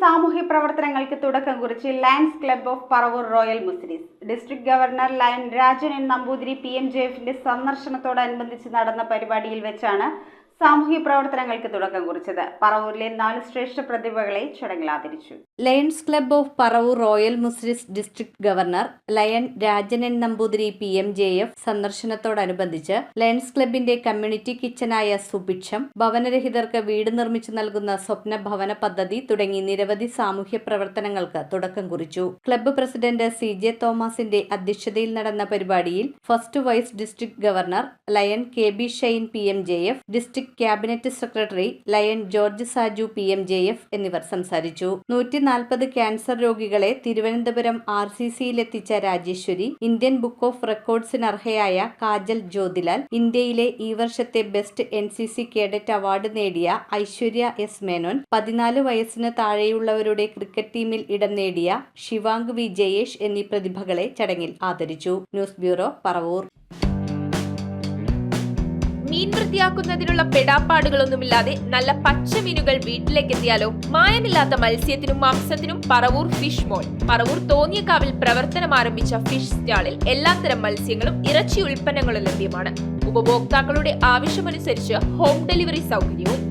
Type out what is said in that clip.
സാമൂഹ്യ പ്രവർത്തനങ്ങൾക്ക് തുടക്കം കുറിച്ച് Lions Club of Paravur Royal Muslims. District Governor Lion Rajan N Namboothiri PMJF-ന്റെ സന്ദർശനത്തോടനുബന്ധിച്ച് നടന്ന പരിപാടിയിൽ വെച്ചാണ് സാമൂഹ്യ പ്രവർത്തനങ്ങൾക്ക് തുടക്കം കുറിച്ചത്. പറവൂരിലെ 4 ശ്രേഷ്ഠ പ്രതിഭകളെ ചടങ്ങിൽ ആദരിച്ചു. Lions Club of Paravur Royal Muslims District Governor Lion Rajan N Namboothiri PMJF സന്ദർശനത്തോടനുബന്ധിച്ച് ലയൺസ് ക്ലബിന്റെ കമ്മ്യൂണിറ്റി കിച്ചനായ സുഭിക്ഷം, ഭവനരഹിതർക്ക് വീട് നിർമ്മിച്ചു നൽകുന്ന സ്വപ്ന ഭവന പദ്ധതി തുടങ്ങി നിരവധി സാമൂഹ്യ പ്രവർത്തനങ്ങൾക്ക് തുടക്കം കുറിച്ചു. ക്ലബ്ബ് പ്രസിഡന്റ് CJ തോമസിന്റെ അധ്യക്ഷതയിൽ നടന്ന പരിപാടിയിൽ First Vice District Governor Lion KB Shine PMJF, District Cabinet Secretary Lion George Saju PMJF എന്നിവർ സംസാരിച്ചു. 140 ക്യാൻസർ രോഗികളെ തിരുവനന്തപുരം RCCയിലെത്തിച്ച രാജേശ്വരി, ഇന്ത്യൻ ബുക്ക് ഓഫ് റെക്കോർഡ്സിന് അർഹയായ കാജൽ ജ്യോതിലാൽ, ഇന്ത്യയിലെ ഈ വർഷത്തെ ബെസ്റ്റ് NCC കേഡറ്റ് അവാർഡ് നേടിയ ഐശ്വര്യ S മേനോൻ, 14 വയസ്സിന് താഴെയുള്ളവരുടെ ക്രിക്കറ്റ് ടീമിൽ ഇടം നേടിയ ശിവാംഗ് V ജയേഷ് എന്നീ പ്രതിഭകളെ ചടങ്ങിൽ ആദരിച്ചു. News bureau, Paravur. മീൻ വൃത്തിയാക്കുന്നതിനുള്ള പെടാപ്പാടുകളൊന്നുമില്ലാതെ നല്ല പച്ച മീനുകൾ വീട്ടിലേക്കെത്തിയാലോ? മായമില്ലാത്ത മത്സ്യത്തിനും മാംസത്തിനും പറവൂർ ഫിഷ് മോൾ. പറവൂർ തോന്നിയക്കാവിൽ പ്രവർത്തനം ആരംഭിച്ച ഫിഷ് സ്റ്റാളിൽ എല്ലാത്തരം മത്സ്യങ്ങളും ഇറച്ചി ഉൽപ്പന്നങ്ങളും ലഭ്യമാണ്. ഉപഭോക്താക്കളുടെ ആവശ്യമനുസരിച്ച് ഹോം ഡെലിവറി സൗകര്യവും.